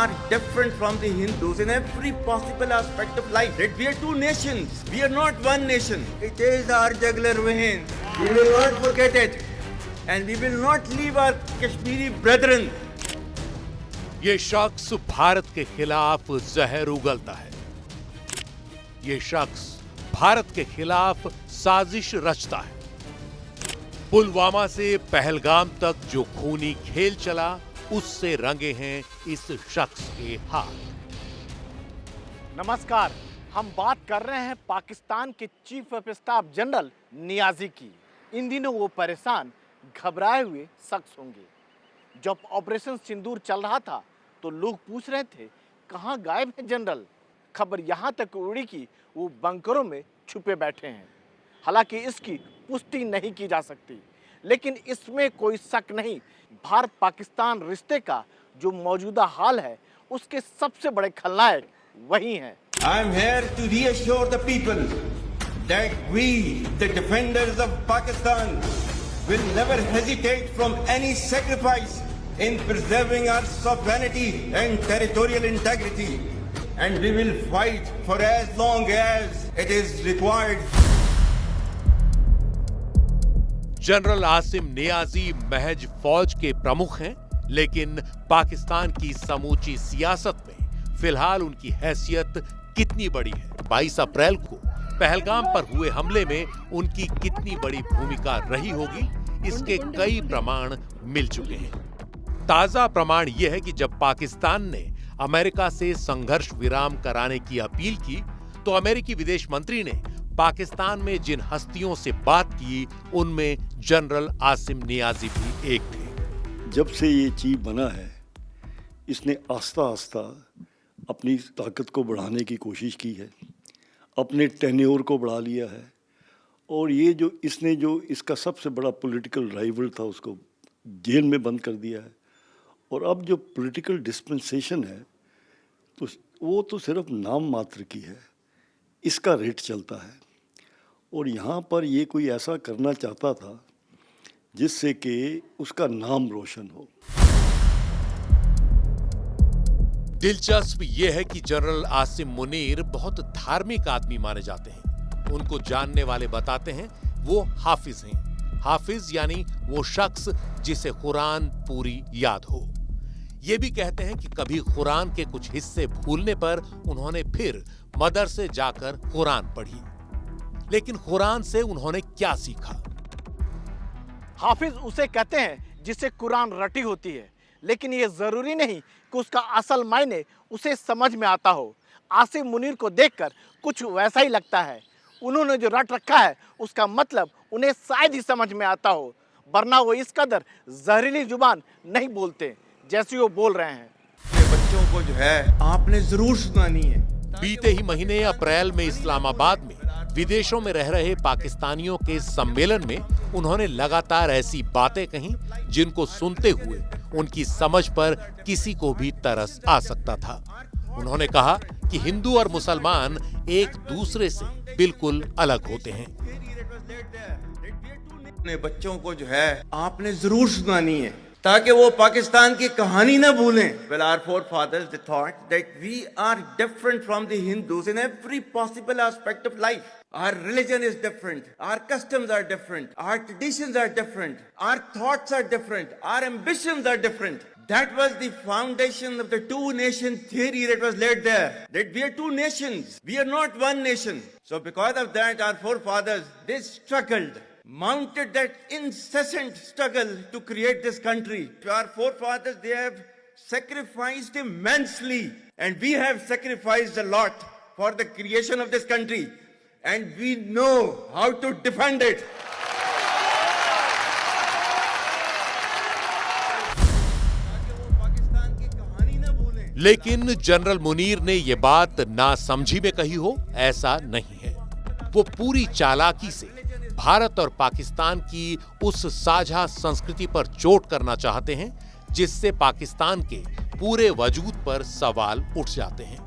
are different from the Hindus in every possible aspect of life. That we are two nations. We are not one nation. It is our jugular vein. We will not forget it. And we will not leave our Kashmiri brethren. ये शख्स भारत के खिलाफ जहर उगलता है। ये शख्स भारत के खिलाफ साजिश रचता है। पुलवामा से पहलगाम तक जो खूनी खेल चला, उससे रंगे हैं इस शख्स के हाथ। नमस्कार, हम बात कर रहे हैं पाकिस्तान के chief of staff general Niazi की। इन दिनों वो परेशान, घबराए हुए शख्स होंगे। जब ऑपरेशन सिंदूर चल रहा था तो लोग पूछ रहे थे कहां गायब है जनरल। खबर यहां तक उड़ी कि वो बंकरों में छुपे बैठे हैं। हालांकि इसकी पुष्टि नहीं की जा सकती, लेकिन इसमें कोई शक नहीं, भारत पाकिस्तान रिश्ते का जो मौजूदा हाल है उसके सबसे बड़े खलनायक वही हैं। I am here to reassure the people that we, the defenders of Pakistan, will never hesitate from any sacrifice in preserving our sovereignty and territorial integrity, and we will fight for as long as it is required. General Asim Niazi महज फौज के प्रमुख हैं, लेकिन पाकिस्तान की समूची सियासत में फिलहाल उनकी हैसियत कितनी बड़ी है, 22 अप्रैल को पहलगाम पर हुए हमले में उनकी कितनी बड़ी भूमिका रही होगी, इसके कई प्रमाण मिल चुके हैं। ताजा प्रमाण यह है कि जब पाकिस्तान ने अमेरिका से संघर्ष विराम कराने की अपील की, तो अमेरिकी विदेश मंत्री ने पाकिस्तान में जिन हस्तियों से बात की, उनमें जनरल आसिम नियाजी भी एक थे। जब से ये चीफ बना है, इसने आस्ता आस्ता अपनी ताकत को बढ़ाने की कोशिश की है, अपने टेन्योर को बढ़ा लिया है, और ये जो इसने जो इसका सबसे बड़ा पॉलिटिकल राइवल था उसको जेल में बंद कर दिया है। और अब जो पॉलिटिकल डिस्पेंसेशन है तो वो तो सिर्फ नाम मात्र की है, इसका रेट चलता है। और यहाँ पर ये कोई ऐसा करना चाहता था जिससे कि उसका नाम रोशन हो। दिलचस्प यह है कि जनरल आसिम मुनीर बहुत धार्मिक आदमी माने जाते हैं। उनको जानने वाले बताते हैं वो हाफिज हैं। हाफिज यानी वो शख्स जिसे कुरान पूरी याद हो। ये भी कहते हैं कि कभी कुरान के कुछ हिस्से भूलने पर उन्होंने फिर मदरसे जाकर कुरान पढ़ी। लेकिन कुरान से उन्होंने क्या सीखा? हाफिज उसे कहते हैं जिसे कुरान रटी होती है, लेकिन ये जरूरी नहीं कि उसका असल मायने उसे समझ में आता हो। आसिम मुनीर को देखकर कुछ वैसा ही लगता है। उन्होंने जो रट रखा है उसका मतलब उन्हें शायद ही समझ में आता हो, वरना वो इस कदर जहरीली जुबान नहीं बोलते जैसे वो बोल रहे हैं। बच्चों को जो है आपने जरूर सुनानी है। बीते ही महीने अप्रैल में इस्लामाबाद में विदेशों में रह रहे पाकिस्तानियों के सम्मेलन में उन्होंने लगातार ऐसी बातें कहीं जिनको सुनते हुए उनकी समझ पर किसी को भी तरस आ सकता था। उन्होंने कहा कि हिंदू और मुसलमान एक दूसरे से बिल्कुल अलग होते हैं। बच्चों को जो है आपने जरूर सुनानी है ताकि वो पाकिस्तान की कहानी ना भूलें। Well, our forefathers they thought that we are different from the Hindus in every possible aspect of life. Our religion is different, our customs are different, our traditions are different, our thoughts are different, our ambitions are different. That was the foundation of the two-nation theory that was laid there. That we are two nations, we are not one nation. So because of that, our forefathers, they struggled, mounted that incessant struggle to create this country. Our forefathers, they have sacrificed immensely, and we have sacrificed a lot for the creation of this country, and we know how to defend it. लेकिन general Munir ने यह बात नासमझी में कही हो, ऐसा नहीं है। वो पूरी चालाकी से भारत और पाकिस्तान की उस साझा संस्कृति पर चोट करना चाहते हैं जिससे पाकिस्तान के पूरे वजूद पर सवाल उठ जाते हैं।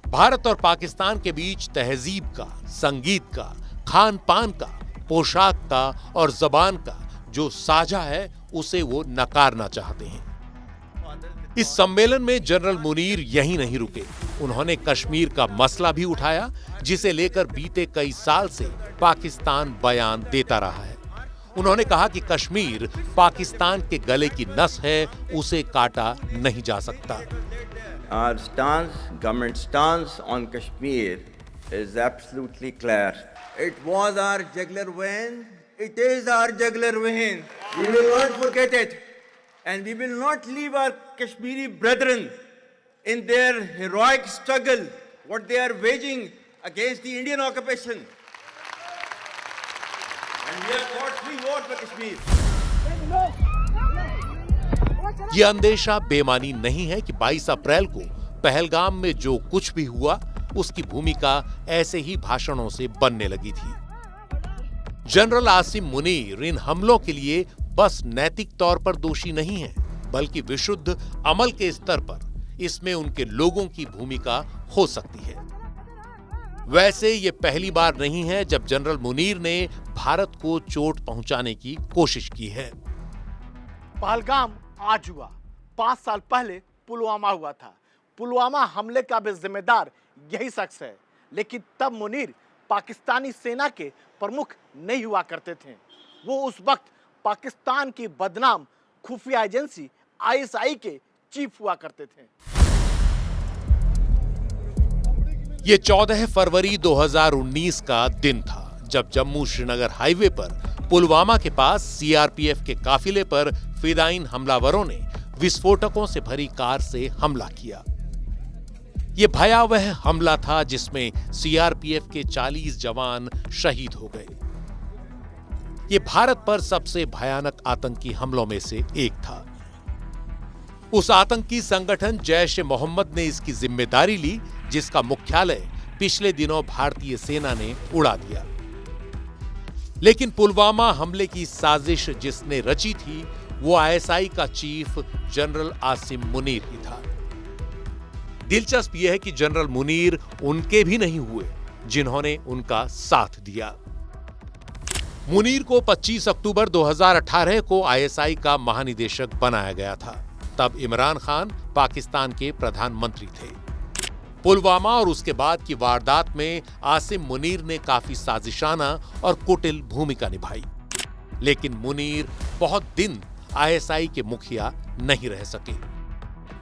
भारत और पाकिस्तान के बीच तहजीब का, संगीत का, खान पान का, पोशाक का और जबान का जो साझा है उसे वो नकारना चाहते हैं। इस सम्मेलन में जनरल मुनीर यहीं नहीं रुके। उन्होंने कश्मीर का मसला भी उठाया, जिसे लेकर बीते कई साल से पाकिस्तान बयान देता रहा है। उन्होंने कहा कि कश्मीर पाकिस्तान के गले की नस है, उसे काटा नहीं जा सकता। Our stance, government stance on Kashmir is absolutely clear. It was our jugular vein. It is our jugular vein. We will not forget it. And we will not leave our Kashmiri brethren in their heroic struggle, what they are waging against the Indian occupation. And we have fought free war for Kashmir. ये अंदेशा बेमानी नहीं है कि 22 अप्रैल को पहलगाम में जो कुछ भी हुआ, उसकी भूमिका ऐसे ही भाषणों से बनने लगी थी। जनरल आसिम मुनीर इन हमलों के लिए बस नैतिक तौर पर दोषी नहीं है, बल्कि विशुद्ध अमल के स्तर पर इसमें उनके लोगों की भूमिका हो सकती है। वैसे ये पहली बार नहीं है जब जनरल मुनीर ने भारत को चोट पहुंचाने की कोशिश की है। पहलगाम आज हुआ, 5 साल पहले पुलवामा हुआ था। पुलवामा हमले का भी जिम्मेदार यही शख्स है, लेकिन तब मुनीर पाकिस्तानी सेना के प्रमुख नहीं हुआ करते थे। वो उस वक्त पाकिस्तान की बदनाम खुफिया एजेंसी ISI के चीफ हुआ करते थे। ये 14 फरवरी 2019 का दिन था, जब जम्मू श्रीनगर हाईवे पर पुलवामा के पास CRPF के काफिले पर फिदाइन हमलावरों ने विस्फोटकों से भरी कार से हमला किया। ये भयावह हमला था जिसमें CRPF के 40 जवान शहीद हो गए। ये भारत पर सबसे भयानक आतंकी हमलों में से एक था। उस आतंकी संगठन जैश ए मोहम्मद ने इसकी जिम्मेदारी ली, जिसका मुख्यालय पिछले दिनों भारतीय सेना ने उड़ा दिया। लेकिन पुलवामा हमले की साजिश जिसने रची थी, वो ISI का चीफ जनरल आसिम मुनीर ही था। दिलचस्प यह है कि जनरल मुनीर उनके भी नहीं हुए जिन्होंने उनका साथ दिया। मुनीर को 25 अक्टूबर 2018 को ISI का महानिदेशक बनाया गया था। तब इमरान खान पाकिस्तान के प्रधानमंत्री थे। पुलवामा और उसके बाद की वारदात में आसिम मुनीर ने काफी साजिशाना और कुटिल भूमिका निभाई, लेकिन मुनीर बहुत दिन ISI के मुखिया नहीं रह सके।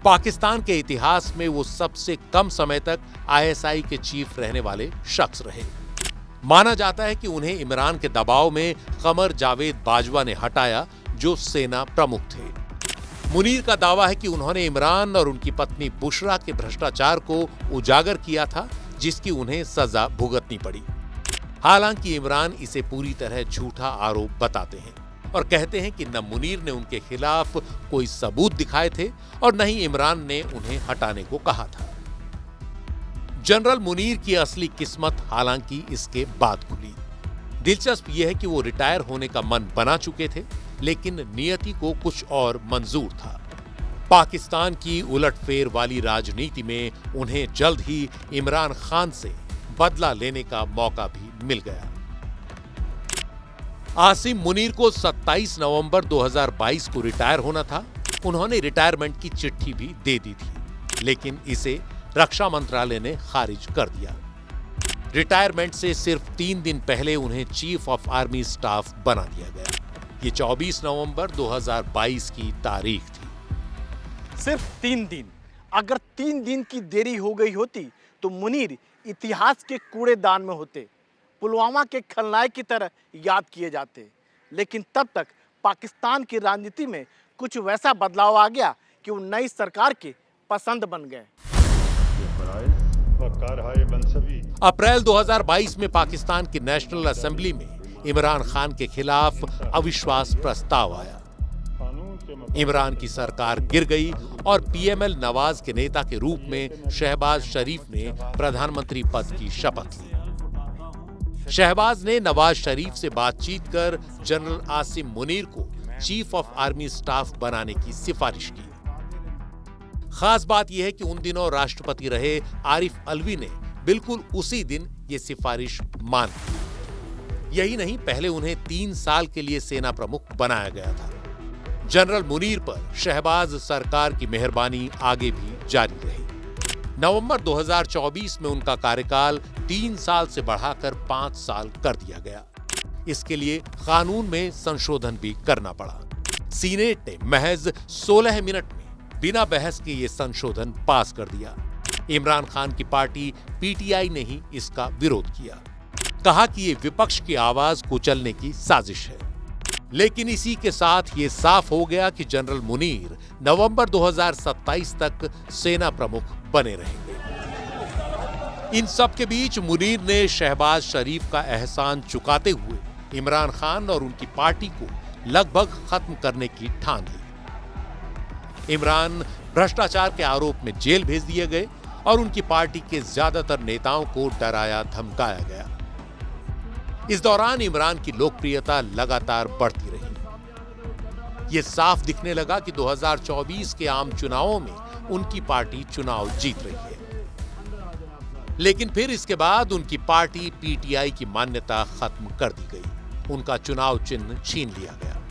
पाकिस्तान के इतिहास में वो सबसे कम समय तक ISI के चीफ रहने वाले शख्स रहे। माना जाता है कि उन्हें इमरान के दबाव में कमर जावेद बाजवा ने हटाया, जो सेना प्रमुख थे। मुनीर का दावा है कि उन्होंने इमरान और उनकी पत्नी बुशरा के भ्रष्टाचार को उजागर किया था, जिसकी उन्हें सजा भुगतनी पड़ी। हालांकि इमरान इसे पूरी तरह झूठा आरोप बताते हैं और कहते हैं कि न मुनीर ने उनके खिलाफ कोई सबूत दिखाए थे और न ही इमरान ने उन्हें हटाने को कहा था। जनरल मुनीर की असली किस्मत हालांकि इसके बाद खुली। दिलचस्प यह है कि वो रिटायर होने का मन बना चुके थे, लेकिन नियति को कुछ और मंजूर था। पाकिस्तान की उलटफेर वाली राजनीति में उन्हें जल्द ही इमरान खान से बदला लेने का मौका भी मिल गया। आसिम मुनीर को 27 नवंबर 2022 को रिटायर होना था। उन्होंने रिटायरमेंट की चिट्ठी भी दे दी थी, लेकिन इसे रक्षा मंत्रालय ने खारिज कर दिया। रिटायरमेंट से सिर्फ 3 दिन पहले उन्हें चीफ ऑफ आर्मी स्टाफ बना दिया गया। ये 24 नवंबर 2022 की तारीख थी। सिर्फ 3 दिन। अगर 3 दिन की देरी हो गई होती तो मुनीर इतिहास के कूड़ेदान में होते, पुलवामा के खलनायक की तरह याद किए जाते। लेकिन तब तक पाकिस्तान की राजनीति में कुछ वैसा बदलाव आ गया कि वो नई सरकार के पसंद बन गए। अप्रैल 2022 में पाकिस्तान की नेशनल असेंबली में इमरान खान के खिलाफ अविश्वास प्रस्ताव आया। इमरान की सरकार गिर गई और PML नवाज के नेता के रूप में शहबाज शरीफ ने प्रधानमंत्री पद की शपथ ली। शहबाज ने नवाज शरीफ से बातचीत कर जनरल आसिम मुनीर को चीफ ऑफ आर्मी स्टाफ बनाने की सिफारिश की। खास बात यह है कि उन दिनों राष्ट्रपति रहे आरिफ अलवी ने बिल्कुल उसी दिन ये सिफारिश मान ली। यही नहीं, पहले उन्हें 3 साल के लिए सेना प्रमुख बनाया गया था। जनरल मुनीर पर शहबाज सरकार की मेहरबानी आगे भी जारी रही। नवंबर 2024 में उनका कार्यकाल 3 साल से बढ़ाकर 5 साल कर दिया गया। इसके लिए कानून में संशोधन भी करना पड़ा। सीनेट ने महज 16 मिनट में बिना बहस के ये संशोधन पास कर दिया। इमरान खान की पार्टी पीटीआई ने ही इसका विरोध किया, कहा कि ये विपक्ष की आवाज कुचलने की साजिश है। लेकिन इसी के साथ ये साफ हो गया कि जनरल मुनीर नवंबर 2027 तक सेना प्रमुख बने रहेंगे। इन सब के बीच मुनीर ने शहबाज शरीफ का एहसान चुकाते हुए इमरान खान और उनकी पार्टी को लगभग खत्म करने की ठान ली। इमरान भ्रष्टाचार के आरोप में जेल भेज दिए गए और उनकी पार्टी के ज्यादातर नेताओं को डराया धमकाया गया। इस दौरान इमरान की लोकप्रियता लगातार बढ़ती रही। यह साफ दिखने लगा कि 2024 के आम चुनावों में उनकी पार्टी चुनाव जीत रही है। लेकिन फिर इसके बाद उनकी पार्टी पीटीआई की मान्यता खत्म कर दी गई। उनका चुनाव चिन्ह छीन लिया गया।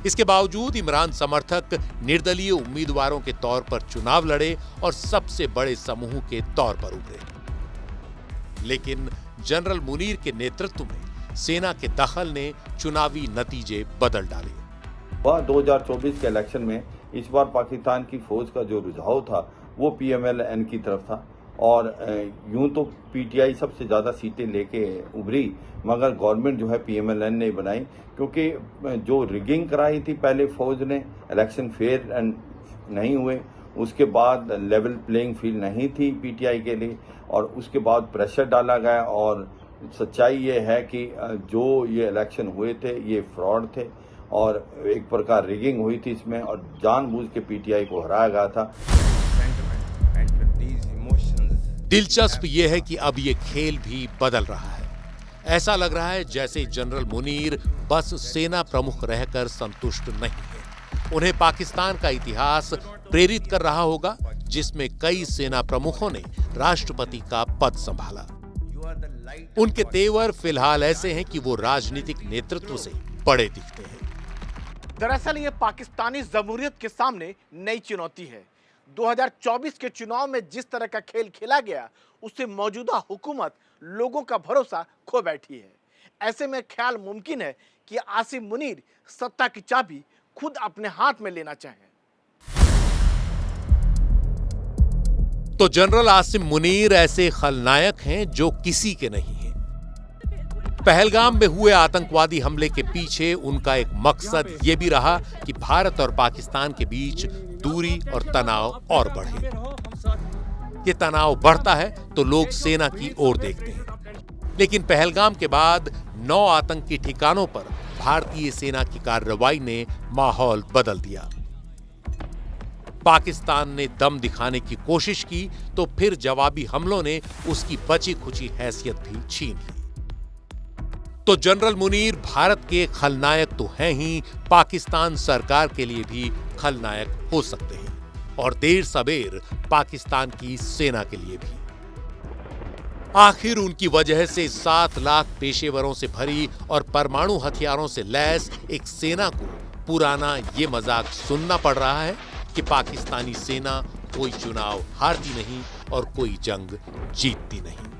इसके बावजूद इमरान समर्थक निर्दलीय उम्मीदवारों के तौर पर चुनाव लड़े और सबसे बड़े समूह के तौर पर उभरे। लेकिन जनरल मुनीर के नेतृत्व में सेना के दखल ने चुनावी नतीजे बदल डाले। 2024 के इलेक्शन में इस बार पाकिस्तान की फौज का जो रुझाव था वो पीएमएल-एन की तरफ था और यूं तो पीटीआई सबसे ज़्यादा सीटें लेके उभरी, मगर गवर्नमेंट जो है पीएमएल-एन ने बनाई, क्योंकि जो रिगिंग कराई थी पहले फौज ने, इलेक्शन फेयर नहीं हुए, उसके बाद लेवल प्लेइंग फील्ड नहीं थी पीटीआई के लिए और उसके बाद प्रेशर डाला गया। और सच्चाई ये है कि जो ये इलेक्शन हुए थे ये फ्रॉड थे और एक प्रकार रिगिंग हुई थी इसमें और जानबूझ के पीटीआई को हराया गया था। दिलचस्प यह है कि अब ये खेल भी बदल रहा है। ऐसा लग रहा है जैसे जनरल मुनीर बस सेना प्रमुख रहकर संतुष्ट नहीं है। उन्हें पाकिस्तान का इतिहास प्रेरित कर रहा होगा, जिसमें कई सेना प्रमुखों ने राष्ट्रपति का पद संभाला। उनके तेवर फिलहाल ऐसे हैं कि वो राजनीतिक नेतृत्व से बड़े दिखते हैं। दरअसल ये पाकिस्तानी जमहूरियत के सामने नई चुनौती है। 2024 के चुनाव में जिस तरह का खेल खेला गया, उससे मौजूदा हुकूमत लोगों का भरोसा खो बैठी है। ऐसे में ख्याल मुमकिन है कि आसिम मुनीर सत्ता की चाबी खुद अपने हाथ में लेना चाहें। तो जनरल आसिम मुनीर ऐसे खलनायक हैं जो किसी के नहीं हैं। पहलगाम में हुए आतंकवादी हमले के पीछे उनका एक मकसद यह भी रहा कि भारत और पाकिस्तान के बीच दूरी और तनाव और बढ़े। ये तनाव बढ़ता है तो लोग सेना की ओर देखते हैं। लेकिन पहलगाम के बाद 9 आतंकी ठिकानों पर भारतीय सेना की कार्रवाई ने माहौल बदल दिया। पाकिस्तान ने दम दिखाने की कोशिश की तो फिर जवाबी हमलों ने उसकी बची खुची हैसियत भी छीन ली। तो जनरल मुनीर भारत के खलनायक तो हैं ही, पाकिस्तान सरकार के लिए भी खलनायक हो सकते हैं और देर सबेर पाकिस्तान की सेना के लिए भी। आखिर उनकी वजह से 7 लाख पेशेवरों से भरी और परमाणु हथियारों से लैस एक सेना को पुराना ये मजाक सुनना पड़ रहा है कि पाकिस्तानी सेना कोई चुनाव हारती नहीं और कोई जंग जीतती नहीं।